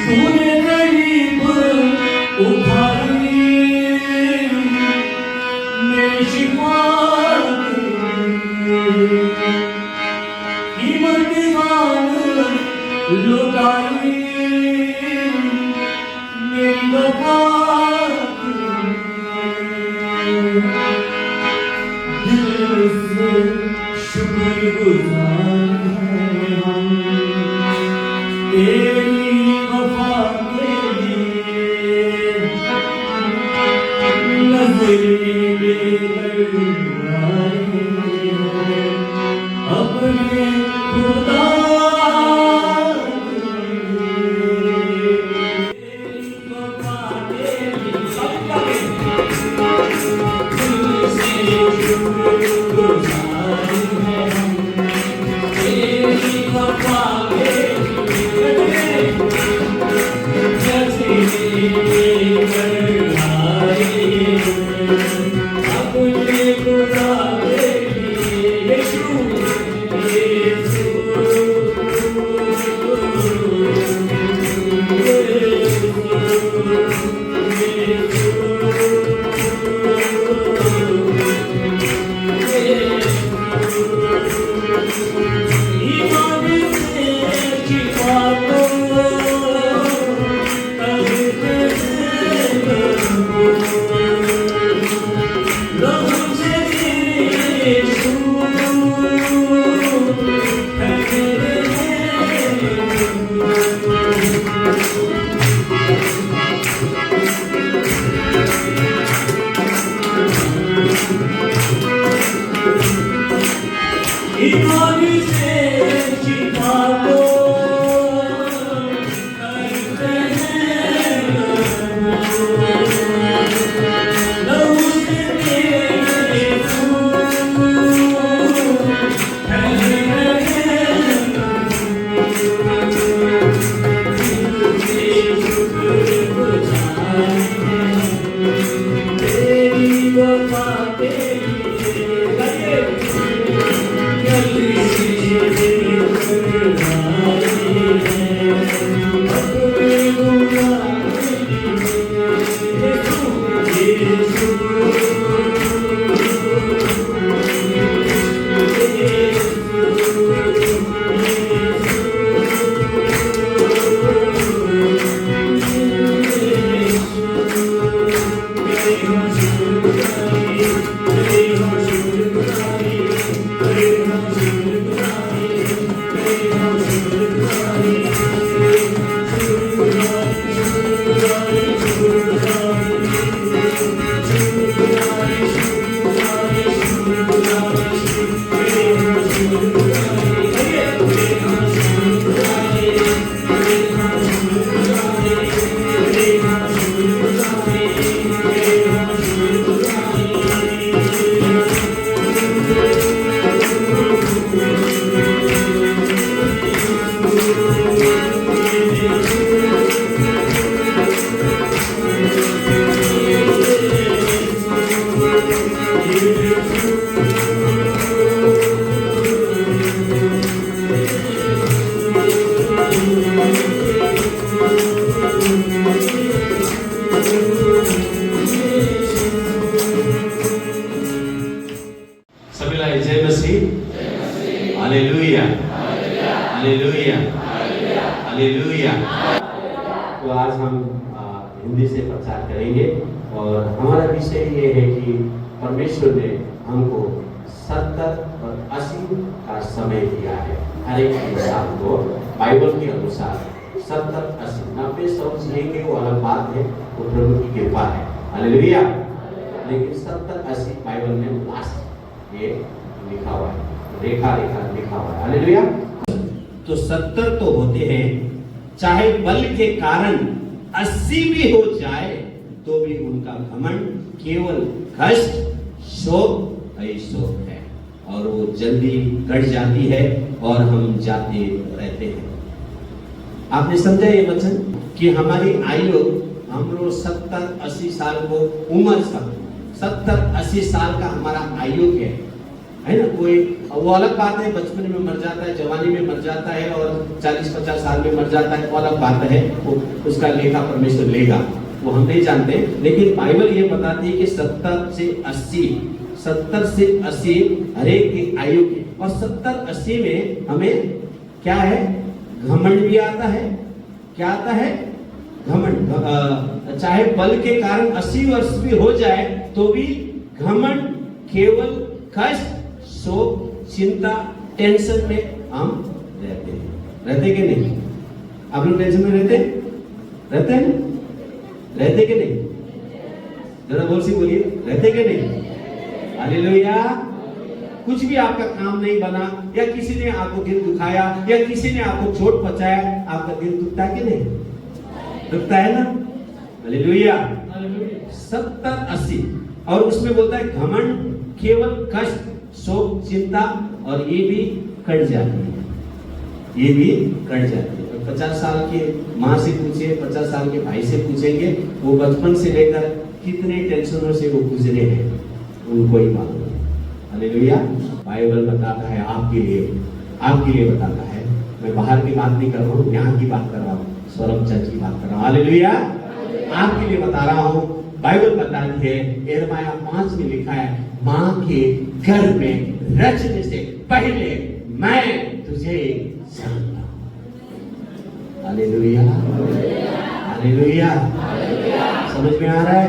तूने गरीब उठाई मेरी शिकवाई कीमत जान लुटाई मेरी वफा दिल से शुक्रगुजार हैं हम तेरी वफा के लिए नजरें बेघर आए हैं अपने खुदा हालेलुया हालेलुया हालेलुया। तो आज हम हिंदी से प्रचार करेंगे और हमारा विषय ये है कि परमेश्वर ने हमको 70 और 80 का समय दिया है। हर एक इंसान को बाइबल के अनुसार 70, 80, 90, 100 जीने के वो अलग बात है, वो प्रभु की कृपा है। हालेलुया। लेकिन 70, 80 बाइबल में लास्ट ये लिखा हुआ है, रेखा रेखा लिखा हुआ है। हालेलुया। तो 70 तो होते हैं, चाहे बल के कारण 80 भी हो जाए तो भी उनका घमंड केवल कष्ट, शोक ही शोक है और वो जल्दी कट जाती है और हम जाते रहते हैं। आपने समझा ये वचन कि हमारी आयु, हम लोग 70, 80 साल को उम्र, 70, 80 साल का हमारा आयु है। है ना। कोई वो अलग बात है, बचपन में मर जाता है, जवानी में मर जाता है और 40-50 साल में मर जाता है, वो अलग बात है, वो उसका लेखा परमेश्वर लेगा, वो हम नहीं जानते। लेकिन बाइबल ये बताती है कि 70 से 80 हर एक की आयु की, और 70-80 में हमें क्या है, घमंड भी आता है। क्या आता है? घमंड। चाहे बल के कारण 80 वर्ष भी हो जाए तो भी घमंड, केवल कष्ट, शोक, चिंता, टेंशन में हम रहते कि नहीं? आप लोग टेंशन में रहते हैं? रहते कि नहीं? जरा बोल सी बोलिए, रहते कि नहीं? हालेलुया। कुछ भी आपका काम नहीं बना, या किसी ने आपको दिल दुखाया, या किसी ने आपको चोट पहुंचाया, आपका दिल दुखता है कि नहीं? दुखता है ना? हालेलुया। 70-80, और उसमें बोलता है घमंड, केवल कष्ट, शोक, चिंता, और ये भी कट जाती है, ये भी कट जाती है। 50 साल के माँ से पूछे, 50 साल के भाई से पूछेंगे, वो बचपन से लेकर कितने टेंशनों से वो गुजरे हैं, उनको ही मालूम है। हालेलुया। बाइबल बताता है आपके लिए बताता है। मैं बाहर की बात नहीं कर रहा हूँ, यहाँ की बात कर रहा हूँ, स्वरम चर्च की बात कर रहा हूँ। हालेलुया। आपके लिए बता रहा हूँ। बाइबल बताती है, यिर्मयाह 5 में लिखा है, माँ के गर्भ में रचने से पहले मैं तुझे जानता हूँ। Hallelujah, hallelujah. समझ में आ रहा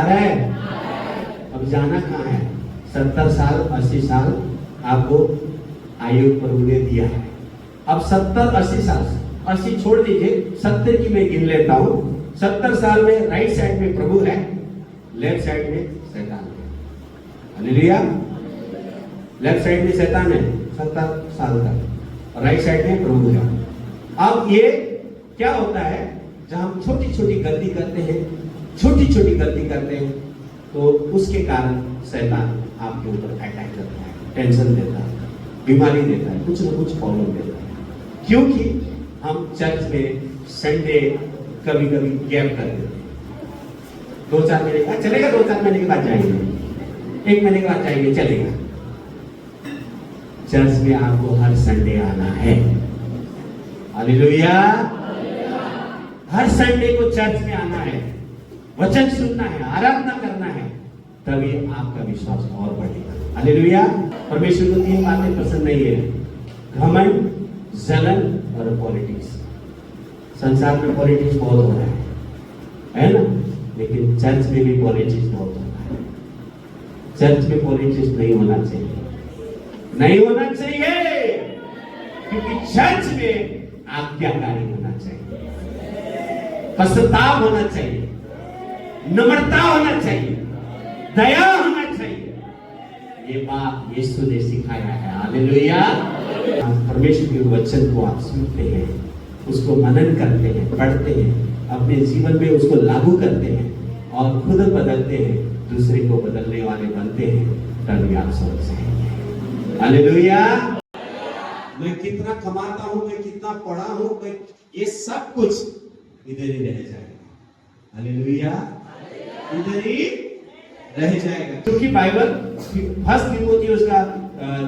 है? अब जाना कहाँ है? 70 साल 80 साल आपको आयु प्रभु ने दिया है। अब 70-80 साल, 80 छोड़ दीजिए, 70 की मैं गिन लेता हूँ। 70 साल में राइट साइड में प्रभु है, लेफ्ट साइड में शैतान है। हालेलुया। लेफ्ट साइड में शैतान है 70 साल तक, और राइट साइड में प्रभु है। अब ये क्या होता है, जब हम छोटी छोटी गलती करते हैं, तो उसके कारण शैतान आपके ऊपर अटैक करता है, टेंशन देता है, बीमारी देता है, कुछ ना कुछ प्रॉब्लम देता है। क्योंकि हम चर्च में संडे कभी गैप कर देते हैं। 2-4 महीने का चलेगा, 2-4 महीने के बाद जाएंगे, 1 महीने के बाद जाएंगे, चलेगा। चर्च में आपको हर संडे आना है। हालेलुया। हर संडे को चर्च में आना है, वचन सुनना है, आराधना करना है, तभी आपका विश्वास और बढ़ेगा। हालेलुया। परमेश्वर को 3 बातें पसंद नहीं है, घमंड, जलन और पॉलिटिक्स। संसार में पॉलिटिक्स बहुत हो रहा है ना, लेकिन चर्च में भी पॉलिटिक्स बहुत हो रहा है। चर्च में पॉलिटिक्स नहीं होना चाहिए, क्योंकि चर्च में आज्ञाकारी होना चाहिए, पश्चाताप होना चाहिए, नम्रता होना चाहिए, दया होना चाहिए। ये बात यीशु ने सिखाया है। हालेलुया। परमेश्वर के वचन को आप सुनते हैं, उसको मनन करते हैं, पढ़ते हैं, अपने जीवन में उसको लागू करते हैं और खुद बदलते हैं, दूसरे को बदलने वाले बनते हैं, तभी आप समझ जाएंगे। हालेलुया। मैं कितना कमाता हूँ, मैं कितना पढ़ा हूँ, मैं ये सब कुछ इधर ही रह जाएगा। हालेलुया। इधर ही रह जाएगा, क्योंकि बाइबल 1 तीमुथियुस का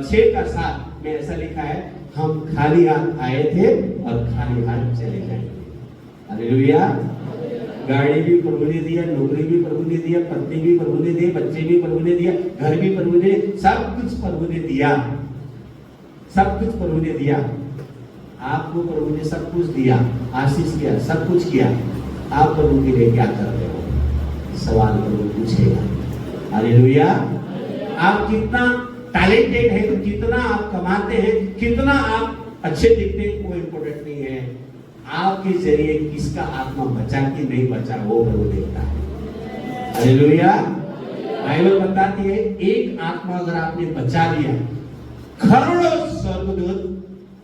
6:7 में ऐसा लिखा है, हम खाली हाथ आए थे और खाली हाथ चले जाएंगे। हालेलुया। गाड़ी भी प्रभु ने दिया, नौकरी भी प्रभु ने दिया, पत्नी भी प्रभु ने दिया, बच्चे भी प्रभु ने दिया, घर भी प्रभु ने, सब कुछ प्रभु ने दिया, सब कुछ प्रभु ने दिया। आपको प्रभु ने सब कुछ दिया, आशीष किया, सब कुछ किया। आप प्रभु के लिए क्या कर रहे हो? सवाल प्रभु पूछेगा। हालेलुया। आप कितना टैलेंटेड है, कितना आप कमाते हैं, कितना आप अच्छे दिखते हैं, वो इम्पोर्टेंट नहीं है। आपके जरिए किसका आत्मा बचा कि नहीं बचा, वो प्रभु देखता है। हालेलुया। बाइबल बताती है, एक आत्मा अगर आपने बचा लिया, करोड़ों स्वर्गदूत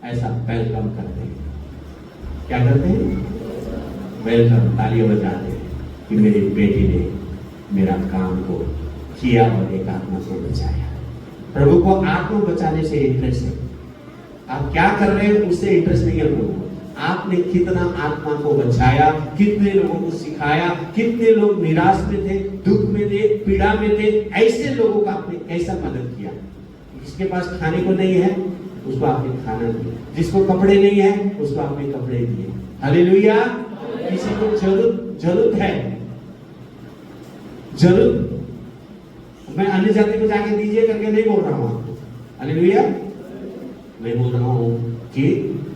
ऐसा वेलकम करते हैं। क्या करते हैं? वेलकम, तालियां बजाते हैं कि मेरी बेटी ने मेरा काम को किया और एक आत्मा को बचाया। प्रभु को आत्मा बचाने से इंटरेस्ट है। आप क्या कर रहे हैं उससे इंटरेस्ट नहीं है प्रभु को। आपने कितना आत्मा को बचाया, कितने लोगों को सिखाया, कितने लोग निराश में थे, दुख में थे, पीड़ा में थे, ऐसे लोगों का आपने कैसा मदद किया। जिसके पास खाने को नहीं है उसको आपने खाना दिया, जिसको कपड़े नहीं है उसको आपने कपड़े दिए। हालेलुया। किसी को जरूरत है, जरूरत, मैं अन्य जाति को जाके दीजिए करके नहीं बोल रहा हूं आपको। हालेलुया। मैं बोल रहा हूं कि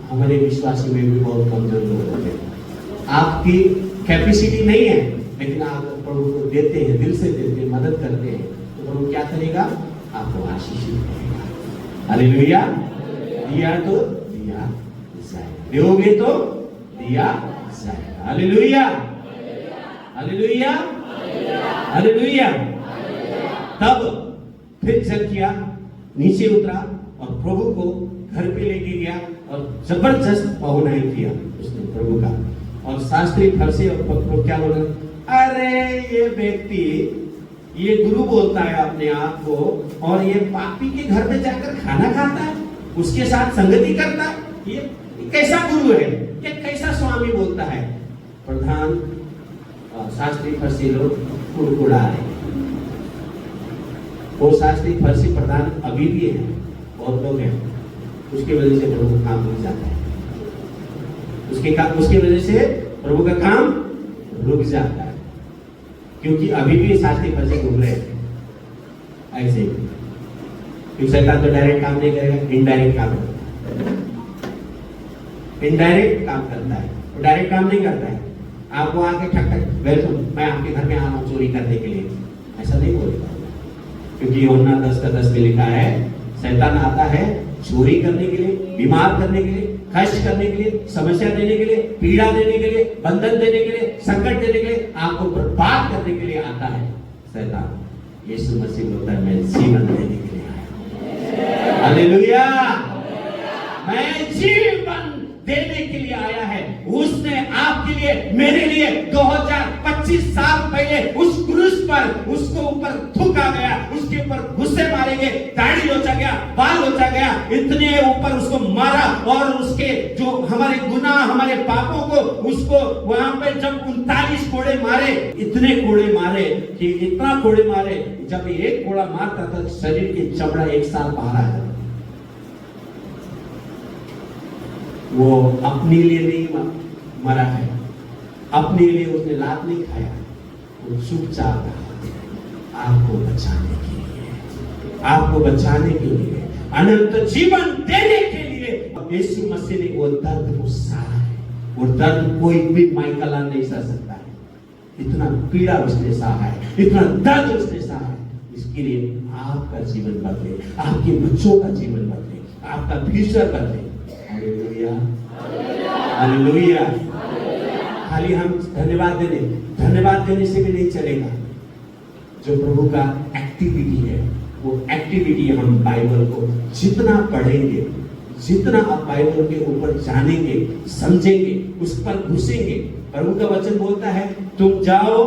हमारे विश्वासी में भी बहुत कमजोर लोग होते हैं। आपकी कैपेसिटी नहीं है लेकिन आप प्रभु को देते हैं, दिल से देते हैं, मदद करते हैं, तो प्रभु क्या करेगा? आपको आशीषित करेगा। हालेलुया। दिया तो दिया जाएगा, दोगे तो दिया जाएगा। Hallelujah, hallelujah, hallelujah. तब फिर जक्किया नीचे उतरा और प्रभु को घर पे लेके गया और जबरदस्त पहुनाई किया उसने प्रभु का। और शास्त्री फरीसी और लोग क्या बोल रहे? अरे ये व्यक्ति, ये गुरु बोलता है अपने आप को, और ये पापी के घर में जाकर खाना खाता है, उसके साथ संगति करता है, ये कैसा गुरु है, ये कैसा स्वामी बोलता है? प्रधान शास्त्री फरीसी लोग कुड़कुड़ा रहे। वो शास्त्री फरीसी प्रधान अभी भी है, बहुत लोग हैं, उसकी वजह से प्रभु का काम रुक जाता है, उसकी वजह से प्रभु का काम रुक जाता है, क्योंकि अभी भी शास्त्री फरीसी घूम रहे हैं ऐसे ही। क्योंकि शैतान तो डायरेक्ट काम नहीं करेगा, इनडायरेक्ट काम करता है, इनडायरेक्ट काम करता है, वो डायरेक्ट काम नहीं करता है। आपको आके ठक ठक वेलकम, मैं आपके घर में आ रहा हूँ चोरी करने के लिए, ऐसा नहीं बोलेगा, क्योंकि यूहन्ना 10:10 में लिखा है शैतान आता है चोरी करने के लिए, बीमार करने के लिए, कष्ट करने के लिए, समस्या देने के लिए, पीड़ा देने के लिए, बंधन देने के लिए, संकट देने के लिए, आपको बर्बाद करने के लिए आता है शैतान। यीशु मसीह बोलता है मैं जीवन देने के लिए आया। हालेलुया। मैं जीवन देने के लिए आया है। उसने आपके लिए, मेरे लिए 2025 साल पहले उस क्रूस पर उसको ऊपर थूका गया, उसके ऊपर गुस्से मारे गए, दाढ़ी लोचा गया, बाल लोचा गया, इतने ऊपर उसको मारा, और उसके जो हमारे गुनाह, हमारे पापों को उसको वहां पे जब 39 कोड़े मारे, इतने कोड़े मारे कि इतना कोड़े मारे, जब एक कोड़ा मारता था शरीर की चमड़ा 1 साल बाहर आ जाता। वो अपने लिए नहीं मरा है, अपने लिए उसने लात नहीं खाया, वो चुपचाप आपको बचाने के लिए, आपको बचाने के लिए, अनंत जीवन देने के लिए यीशु मसीह ने वो दर्द को सहा है। वो दर्द कोई भी माइकल नहीं सह सकता है। इतना पीड़ा उसने सहा है, इतना दर्द उसने सहा है। इसके लिए आपका जीवन बदले, आपके बच्चों का जीवन बदले, आपका फ्यूचर बदले। Hallelujah, hallelujah. खाली हम धन्यवाद देने से भी नहीं चलेगा। जो प्रभु का एक्टिविटी है, वो एक्टिविटी हम बाइबल को जितना पढ़ेंगे, जितना आप बाइबल के ऊपर जानेंगे, समझेंगे, उस पर घुसेंगे। प्रभु का वचन बोलता है तुम जाओ,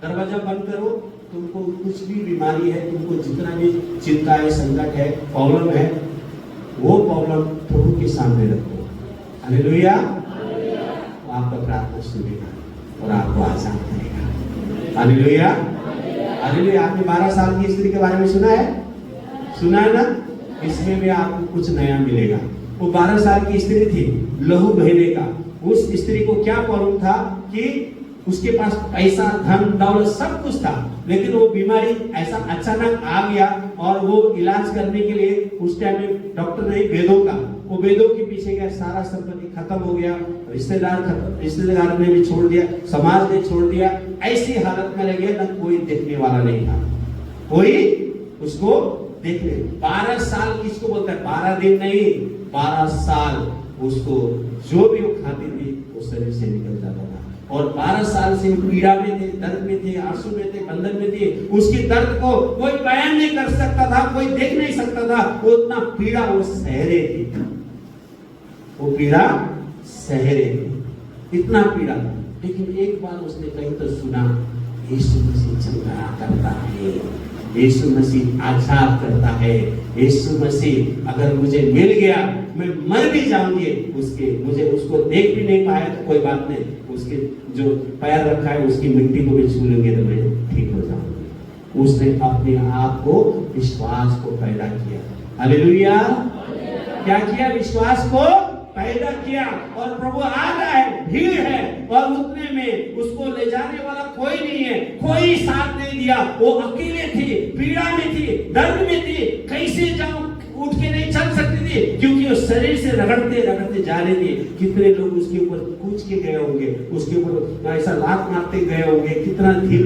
दरवाजा बंद करो, तुमको कुछ भी बीमारी है, तुमको जितना भी चिंता है, संकट है, प्रॉब्लम है, वो प्रॉब्लम प्रभु के सामने रखो। हालेलुया। आपका प्रार्थना सुनेगा और आपको आसान करेगा। Hallelujah, hallelujah. आपने 12 साल की स्त्री के बारे में सुना है ना? इसमें भी आपको कुछ नया मिलेगा। वो 12 साल की स्त्री थी, लहू बहने का। उस स्त्री को क्या प्रॉब्लम था कि उसके पास पैसा, धन दौलत सब कुछ था, लेकिन वो बीमारी ऐसा अचानक आ गया, और वो इलाज करने के लिए उस टाइम में डॉक्टर नहीं, वेदों का, वो वेदों के पीछे गया, सारा संपत्ति खत्म हो गया, रिश्तेदार ने भी छोड़ दिया, समाज ने छोड़ दिया, ऐसी हालत में रह गया, ना कोई देखने वाला नहीं था, कोई उसको देखने। 12 साल किसको बोलता है? 12 दिन नहीं, 12 साल उसको जो भी वो खाती थी वो शरीर से निकल जाता था। और 12 साल से पीड़ा में थे, दर्द में थे, आंसू में थे, बंधन में थे। उसकी दर्द को कोई बयान नहीं कर सकता था, कोई देख नहीं सकता था। वो इतना पीड़ा वो सह रही थी, वो पीड़ा सह रही थी, इतना पीड़ा। लेकिन एक बार उसने कहीं तो सुना, यीशु मसीह चंगा करता है, यीशु मसीह आजाद करता है। यीशु मसीह अगर मुझे मिल गया, मैं मर भी जाऊंगी, मुझे उसको देख भी नहीं पाया तो कोई बात नहीं, उसके जो पैर रखा है उसकी मिट्टी को भी छू लेंगे तो मैं ठीक हो जाऊंगी। उसने अपने आप को, विश्वास को पैदा किया। हालेलुया। क्या किया? विश्वास को पैदा किया। और प्रभु आ रहा है, भीड़ है, और उतने में उसको ले जाने वाला कोई नहीं है, कोई साथ नहीं दिया। वो अकेले थी, पीड़ा में थी, दर्द में थी, कैसे जाऊं, उठ के नहीं चल सकती थी, क्योंकि वो शरीर से रगड़ते रगड़ते जा रहे थे। कितने लोग उसके ऊपर कूच के गए होंगे, उसके ऊपर ऐसा लात मारते गए होंगे, कितना धीर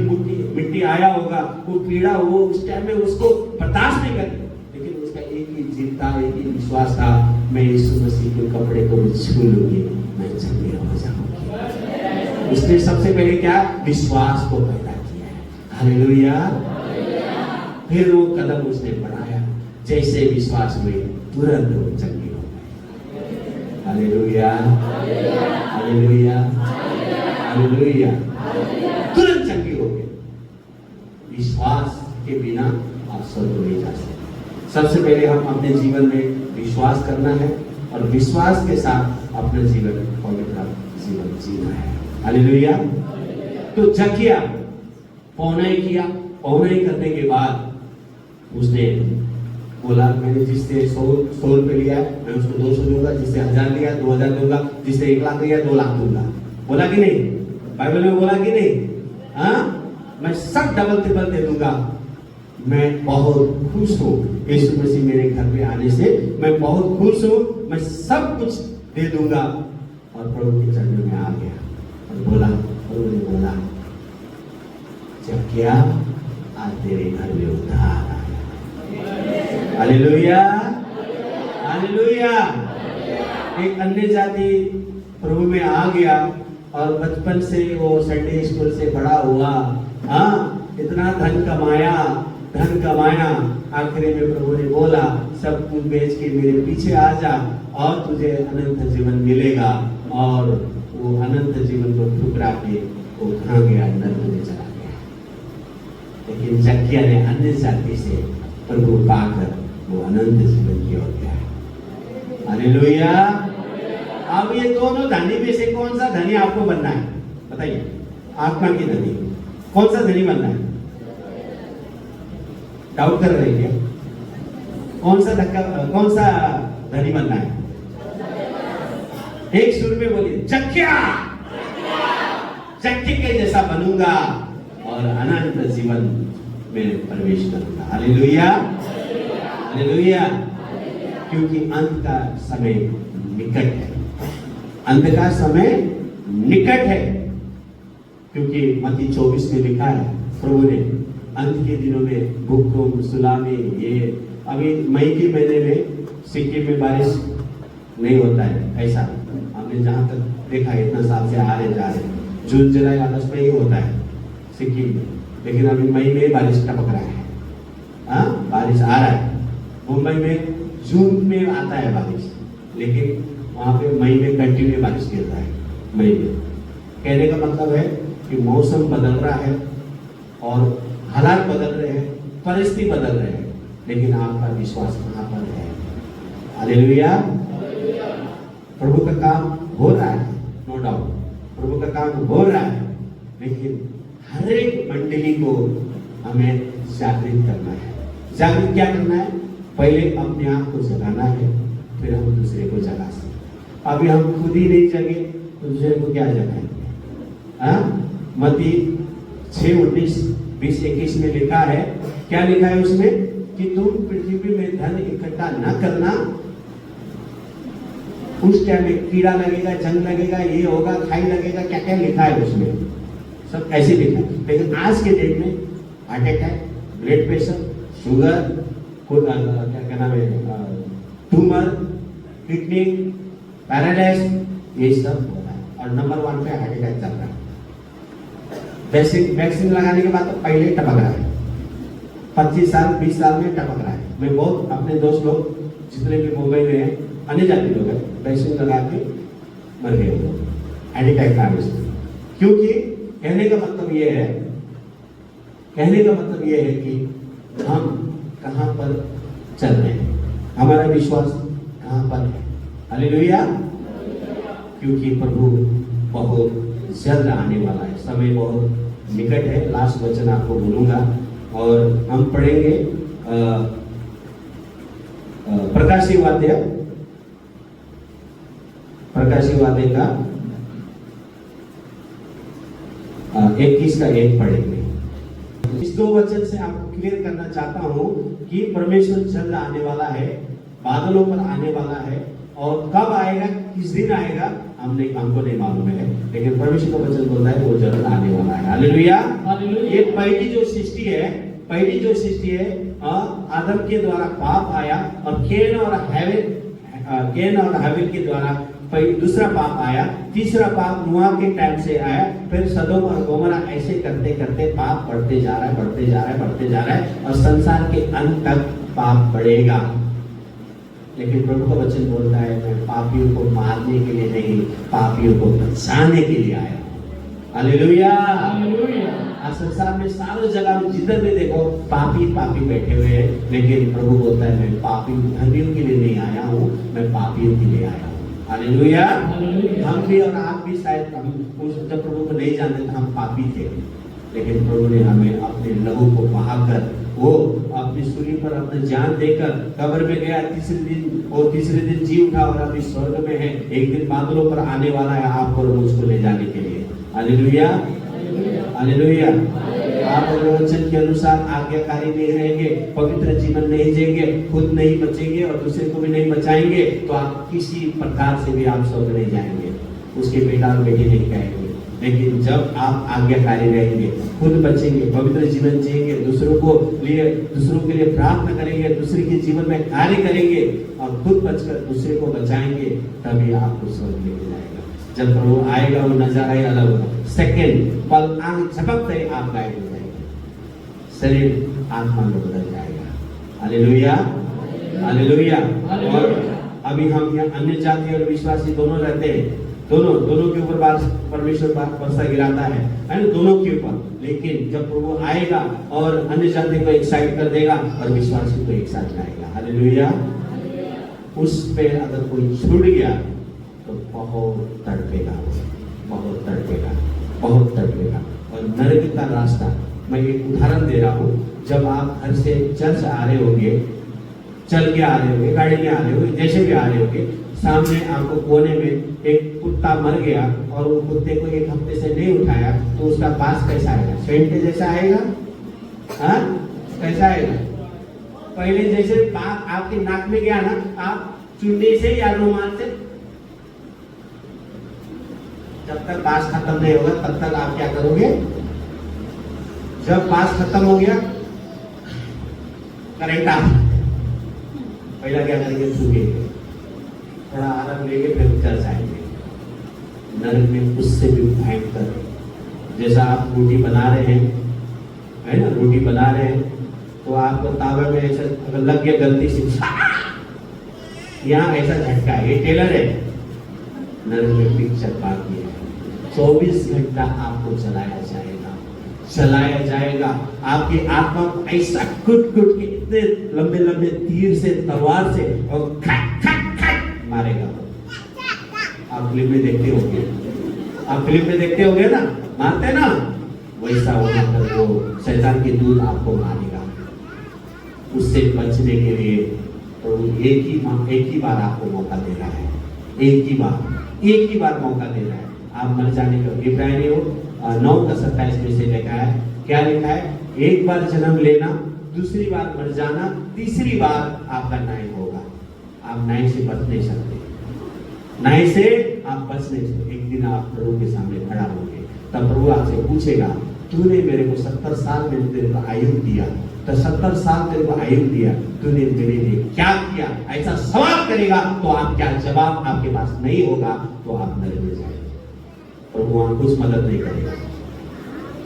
मिट्टी आया होगा। वो पीड़ा वो उस टाइम में उसको बर्दाश्त नहीं करती, लेकिन उसका एक ही जिद था, एक ही विश्वास था, मैं यीशु मसीह के कपड़े को छू लूंगी, मैं चंगी हो जाऊंगी। उसने सबसे पहले क्या? विश्वास को पैदा किया है। हालेलुया। फिर वो कदम उसने बढ़ाया, जैसे विश्वास हुई तुरंत वो चंगी हो गई। Hallelujah, hallelujah, hallelujah. तुरंत चंगी हो गई। विश्वास के बिना आप स्वर्ग नहीं जा सकते। सबसे पहले हम अपने जीवन में विश्वास करना है, और विश्वास के साथ अपना जीवन, पवित्र जीवन जीना है। हालेलुया। तो जकिया पौनाई किया। पौनाई करने के बाद उसने बोला, मैंने जिससे 100 रुपये लिया मैं उसको 200 दूंगा, जिससे 1000 लिया 2000 दूंगा, जिससे 1 लाख लिया 2 लाख दूंगा। बोला कि नहीं? बाइबल में बोला कि नहीं? हाँ, मैं सब डबल ट्रिपल दे दूंगा। मैं बहुत खुश हूँ यीशु मसीह मेरे घर पे आने से, मैं बहुत खुश हूँ, मैं सब कुछ दे दूंगा। और प्रभु के चरणों में आ गया और बोला, प्रभु ने बोला, जकिया आज तेरे घर में उद्धार आया। Hallelujah, hallelujah. एक अन्य जाति प्रभु में आ गया, और बचपन से वो संडे स्कूल से बड़ा हुआ, हाँ, इतना धन कमाया, आखिरी में प्रभु ने बोला, सब कुछ बेच के मेरे पीछे आ जा और तुझे अनंत जीवन मिलेगा। और वो अनंत जीवन को ठुकरा के वो कहाँ गया? नरक में चला गया। लेकिन जकिया ने अन्य जाति से प्रभु पाकर वो अनंत जीवन की ओर गया। हालेलुया। अब ये दोनों धनी में से कौन सा धनी आपको बनना है? बताइए, आत्मा की धनी कौन सा धनी बनना है? डाउट कर रहे हैं? कौन सा धनी बनना है? एक सुर में बोलिए, जकिया, जक्की के जैसा बनूंगा और अनंत जीवन में प्रवेश करूंगा। Hallelujah, hallelujah. क्योंकि अंत का समय निकट है, अंत का समय निकट है। क्योंकि मत्ती 24 में लिखा है, प्रभु ने अंत के दिनों में भूकंप, सुनामी, ये अभी मई के महीने में सिक्किम में बारिश नहीं होता है, ऐसा हमने जहाँ तक देखा है, इतना साल से आ रहे जा रहे, जून जुलाई अगस्त में ही होता है सिक्किम में, लेकिन अभी मई में बारिश टपक रहा है। हाँ, बारिश आ रहा है। मुंबई में जून में आता है बारिश, लेकिन वहाँ पे मई में कंटिन्यू बारिश गिर रहा है। मई में कहने का मतलब है कि मौसम बदल रहा है और हालात बदल रहे हैं, परिस्थिति बदल रहे हैं, लेकिन आपका विश्वास कहाँ पर है? हालेलुया। प्रभु का काम हो रहा है, नो डाउट, प्रभु का काम हो रहा है, लेकिन हर एक मंडली को हमें जागृत करना है। जागृत क्या करना है? पहले अपने आप को जगाना है, फिर हम दूसरे को जगा सकते। अभी हम खुद ही नहीं जगे तो दूसरे को क्या जगाएंगे? हाँ, मत्ती 6:19-20-21 में लिखा है, क्या लिखा है उसमें? कि तुम पृथ्वी में धन इकट्ठा न करना, उस टाइम में कीड़ा लगेगा, जंग लगेगा, ये होगा, खाई लगेगा, क्या क्या लिखा है उसमें, सब ऐसे लिखा है। लेकिन आज के डेट में heart attack, blood pressure, sugar, क्या नाम है, ट्यूमर, किडनी, पैरालाइज, ये सब हो रहा है। और नंबर 1 पे हार्ट अटैक चल रहा है। वैक्सीन लगाने के बाद तो पहले टपक रहा है, 25 साल 20 साल में टपक रहा है। मैं बहुत अपने दोस्त लोग जितने भी मुंबई में हैं, अन्य जाति लोग हैं, वैक्सीन लगा के मर गए लोग हार्ट अटैक का वजह से। क्योंकि कहने का मतलब ये है कि हम कहाँ पर चल रहे हैं, हमारा विश्वास कहाँ पर है। हालेलुया। क्योंकि प्रभु बहुत जल्द आने वाला है, समय बहुत निकट है। लास्ट वचन आपको बोलूंगा और हम पढ़ेंगे प्रकाशी वाद्य का 21 का 1 पढ़ेंगे। इस 2 वचन से आपको क्लियर करना चाहता हूं कि परमेश्वर जल्द आने वाला है, बादलों पर आने वाला है, और कब आएगा, किस दिन आएगा हमको नहीं मालूम है, लेकिन परमेश्वर का वचन बोलता है वो जल्द आने वाला है। हालेलुया। ये पहली जो सृष्टि है आदम के द्वारा पाप आया, और केन और हाबिल के द्वारा दूसरा पाप आया, तीसरा पाप नूह के टाइम से आया, फिर सदोम और गोमरा, ऐसे करते करते पाप बढ़ते जा रहा है और संसार के अंत तक पाप बढ़ेगा। लेकिन प्रभु का वचन बोलता है मैं पापियों को मारने के लिए नहीं, पापियों को बचाने के लिए आया। हालेलुया। आज संसार में सारी जगह में जिधर भी देखो पापी बैठे हुए हैं, लेकिन प्रभु बोलता है मैं पापी धर्मियों के लिए नहीं आया हूँ, मैं पापियों के लिए आया हूँ। हालेलुया। हम भी और आप भी शायद जब प्रभु को नहीं जानते थे हम पापी थे, लेकिन प्रभु ने हमें अपने लहू को बहाकर, वो अपनी सूली पर अपना जान देकर कब्र में गया, तीसरे दिन जी उठा और अभी स्वर्ग में है, एक दिन बादलों पर आने वाला है आपको और मुझको ले जाने के लिए। हालेलुया। हालेलुया। आप अगर वचन के अनुसार आज्ञाकारी नहीं रहेंगे, पवित्र जीवन नहीं जिएंगे, खुद नहीं बचेंगे और दूसरे को भी नहीं बचाएंगे, तो आप किसी प्रकार से भी आप स्वर्ग नहीं जाएंगे, उसके बेटा और बेटी नहीं कहेंगे। लेकिन जब आप आज्ञाकारी रहेंगे, खुद बचेंगे, पवित्र जीवन जिएंगे, दूसरों के लिए प्रार्थना करेंगे, दूसरे के जीवन में कार्य करेंगे और खुद बचकर दूसरे को बचाएंगे, तभी आपको स्वर्ग लेके जाएगा। जब प्रभु आएगा वो नजारा ही अलग होगा। सेकंड पल आंख झपकते ही आप गायब हो जाएंगे, शरीर आत्मा में बदल जाएगा। हालेलुया। हालेलुया। और अभी हम यहाँ अन्य जाति और विश्वासी दोनों रहते हैं, दोनों के ऊपर परमेश्वर वर्षा गिराता है ना, दोनों के ऊपर। लेकिन जब प्रभु आएगा और अन्य जाति को एक साइड कर देगा और विश्वासी को एक साथ लाएगा। हालेलुया। उस पे अगर कोई छूट गया तो बहुत तड़पेगा। और नरक का रास्ता, मैं एक उदाहरण दे रहा हूँ। जब आप घर से चर्च आ रहे होंगे, चल के आ रहे होंगे, गाड़ी में आ रहे होंगे, जैसे भी आ रहे होंगे, सामने आपको कोने में एक कुत्ता मर गया और वो कुत्ते को 1 हफ्ते से नहीं उठाया, तो उसका पास कैसा आएगा? सेंट जैसा आएगा? हाँ, कैसा आएगा? पहले जैसे बात आपके नाक में गया ना, आप चुन्नी से या रुमाल से, जब तक बास खत्म नहीं होगा तब तक आप क्या करोगे? जब बास खत्म हो गया, करंट आ, पहला क्या करेंगे? छूएंगे, थोड़ा आराम लेंगे, फिर चल जाएंगे। नरक में उससे भी भयंकर, जैसा आप रोटी बना रहे हैं, है ना, रोटी बना रहे हैं तो आपको तावे में ऐसा अगर लग गया गलती से, यहाँ ऐसा झटका है, ये टेलर है। नरक में पिक्चर बाकी है, 24 घंटा आपको चलाया जाएगा। आपकी आत्मा को ऐसा कुट के इतने लंबे तीर से, तलवार से और खट मारेगा। आप फिल्म में देखते होंगे ना, मारते ना, वैसा वहां पर वो शैतान की दूत आपको मारेगा। उससे बचने के लिए तो एक ही बार आपको मौका दे रहा है, एक ही बार मौका दे रहा है। आप मर जाने का, इब्रानियों 9:27 में से लिखा है, क्या लिखा है? एक बार जन्म लेना, दूसरी बार मर जाना, तीसरी बार आपका न्याय होगा। आप न्याय से बच नहीं सकते, एक दिन आप प्रभु के सामने खड़ा होंगे, तब प्रभु आपसे पूछेगा, तूने मेरे को 70 साल में तेरे को आयु दिया, तो 70 साल तेरे को आयु दिया, तूने मेरे लिए क्या किया? ऐसा सवाल करेगा तो आप क्या जवाब आपके पास नहीं होगा तो आप नरक में जाएंगे। प्रभु वहां कुछ मदद नहीं करेगा,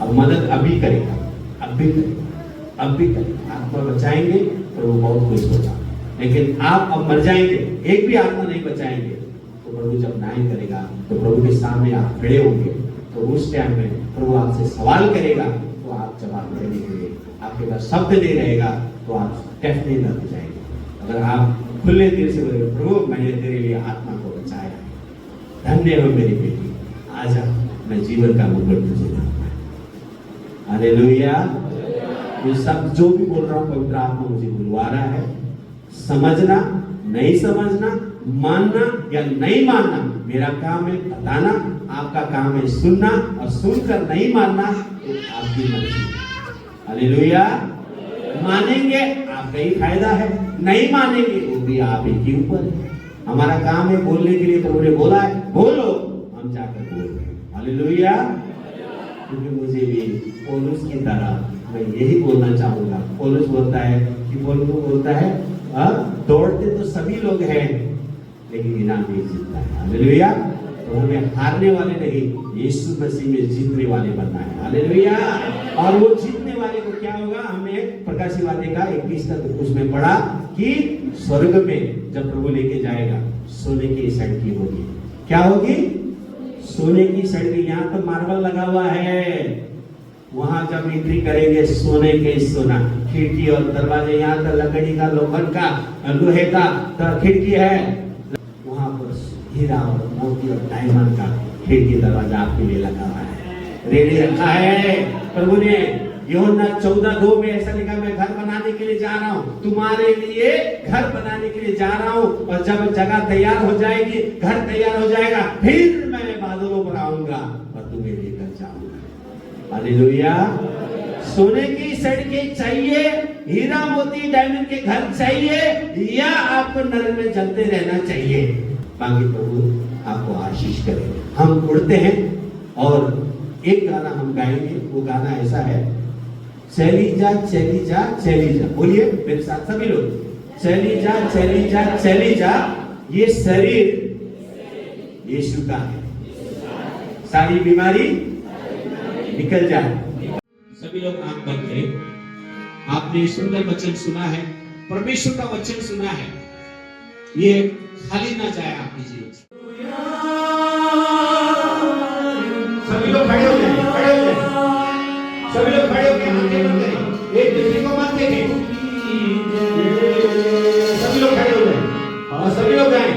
अब मदद अभी करेगा। आत्मा बचाएंगे, प्रभु बहुत खुश होगा। लेकिन आप अब मर जाएंगे, एक भी आत्मा नहीं बचाएंगे, तो प्रभु जब न्याय करेगा तो प्रभु के सामने आप खड़े होंगे, तो उस टाइम में प्रभु आपसे सवाल करेगा तो आप जवाब देने के लिए आपके पास शब्द नहीं रहेगा तो आप डेफिनेटली लग जाएंगे। अगर आप खुले दिल से बोले प्रभु मैंने तेरे लिए आत्मा को बचाया, धन्य हो मेरी बेटी, आजा मैं जीवन का मुकुट तुझे दूंगा। हालेलुया। ये सब जो भी बोल रहा हूँ पवित्र आत्मा मुझे बुलवा रहा है। समझना, नहीं समझना, मानना या नहीं मानना मेरा काम है बताना, आपका काम है सुनना, और सुनकर नहीं मानना तो आपकी मर्जी। हालेलुया। मानेंगे आपका ही फायदा है, नहीं मानेंगे वो भी आप ही के ऊपर है। हमारा काम है बोलने के लिए, प्रभु ने बोला है बोलो, हम जाकर बोल रहे हैं। हालेलुया। क्योंकि मुझे भी पौलुस की तरह मैं यही बोलना चाहूंगा। पौलुस बोलता है कि बोलता है दौड़ते तो सभी लोग हैं लेकिन इनाम नहीं जीतता है। हालेलुया। तो हमें हारने वाले नहीं, यीशु मसीह में जीतने वाले बनना है। हालेलुया। और वो जीतने वाले को क्या होगा, हमें प्रकाशित वाक्य का 21 तक उसमें पढ़ा कि स्वर्ग में जब प्रभु लेके जाएगा सोने की सड़की होगी। क्या होगी? सोने की सड़की। यहाँ तो मार्बल लगा हुआ है, वहां जब एंट्री करेंगे सोने के सोना, खिड़की और दरवाजे, यहाँ तो लकड़ी का, लोखंड का, लोहे का खिड़की है, वहां पर हीरा और मोती और डायमंड का खिड़की दरवाजा आपके लिए लगा हुआ है, रेडी रखा है। प्रभु ने यूहन्ना 14:2 में ऐसा लिखा, मैं घर बनाने के लिए जा रहा हूँ, तुम्हारे लिए घर बनाने के लिए जा रहा हूँ, और जब जगह तैयार हो जाएगी, घर तैयार हो जाएगा, फिर मैं बादलों पर आऊंगा और तुम्हें लेकर जाऊंगा। हालेलुया। सोने की सड़कें चाहिए, हीरा मोती डायमंड के घर चाहिए, या आपको नरक में जलते रहना चाहिए? बाकी प्रभु आपको आशीष करेंगे। हम उड़ते हैं और एक गाना हम गाएंगे, वो गाना ऐसा है, चली जा चली जा चली जा। बोलिए मेरे साथ सभी लोग, चली जा चली जा चली जा, ये शरीर यीशु का है, सारी बीमारी निकल जाए। सभी लोग आंख बंद करें। आपने सुंदर वचन सुना है, परमेश्वर का वचन सुना है, ये खाली ना जाए आपके जीवन से। सभी लोग खड़े हो जाए, खड़े हो जाए, सभी लोग खड़े होकर आंखें बंद करें, एक दूसरे को मत देखें। सभी लोग खड़े हो जाए और सभी लोग गाएं।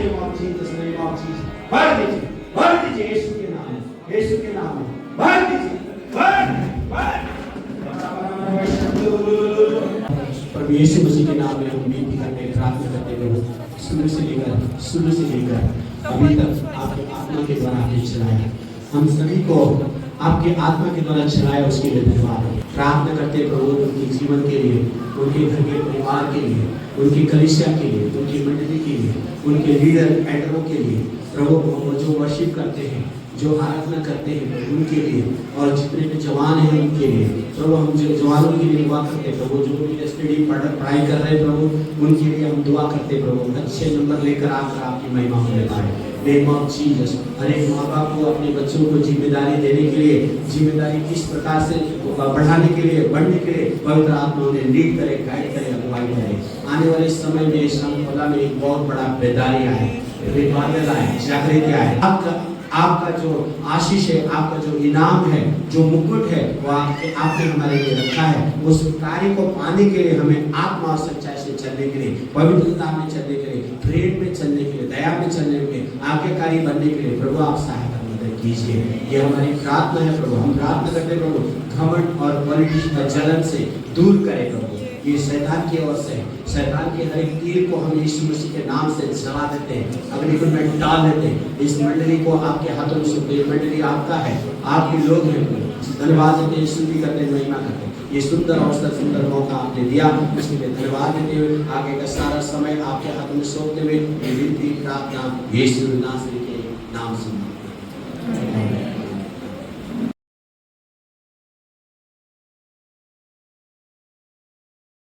name of Jesus, name of Jesus. भर दीजिए यीशु के नाम में, यीशु के नाम में भर दीजिए, प्रभु यीशु मसीह के नाम में हम विनती करते हैं, प्रार्थना करते हैं प्रभु, शुरू से लेकर अभी तक आपके आत्मा के द्वारा आपने चलाया, हम सभी को आपके आत्मा के द्वारा चलाया, उसके लिए धन्यवाद। प्रार्थना करते हैं प्रभु उनके जीवन के लिए, उनके घर के परिवार के लिए, उनकी कलीसिया के लिए, उनकी मंडली के लिए, उनके लीडर एल्डरों के लिए प्रभु, जो वर्शिप करते हैं, जो आराधना करते हैं उनके लिए, और जितने भी जवान हैं उनके लिए प्रभु, हम जो जवानों के लिए दुआ करते हैं प्रभु, जो भी स्टडी पढ़ाई कर रहे हैं प्रभु, उनके लिए हम दुआ करते हैं प्रभु, अच्छे नंबर लेकर आकर आपकी महिमा होने पाए। नेम ऑफ जीसस, हर एक माँ बाप को अपने बच्चों को जिम्मेदारी देने के लिए, जिम्मेदारी किस प्रकार से बढ़ाने के लिए, बढ़ने के लिए पवित्र आत्मा उन्हें लीड करे, गाइड करे, अगुवाई करे। आने वाले समय में संपदा में एक बहुत बड़ा बेदारी आए, रिवाइवल आए, जागृति आए। आपका जो आशीष है, आपका जो इनाम है, जो मुकुट है, वो आपने हमारे लिए रखा है। उस कार्य को पाने के लिए हमें आत्मा और सच्चाई से चलने के लिए, पवित्रता में चलने के लिए, प्रेम में चलने के लिए, दया में चलने के लिए, आज्ञाकारी बनने के लिए प्रभु आप सहायता मदद कीजिए। ये हमारी प्रार्थना है प्रभु, हम प्रार्थना करते प्रभु, घमंड और पॉलिटिक्स और जलन से दूर करें प्रभु। ये शैतान की ओर से, शैतान के हर एक तीर को हम यीशु मसीह के नाम से जला देते हैं, अग्निकुंड में डाल देते हैं। इस मंडली को आपके हाथों में सौंप देते, मंडली आपका है, आपके लोग हैं प्रभु। धन्यवाद देते हैं, स्तुति करते हैं, महिमा करते हैं। ये सुंदर अवसर, सुंदर मौका आपने दिया, इसके लिए धन्यवाद देते हुए आगे का सारा समय आपके हाथों में सौंपते हुए ये विनती प्रार्थना यीशु नासरी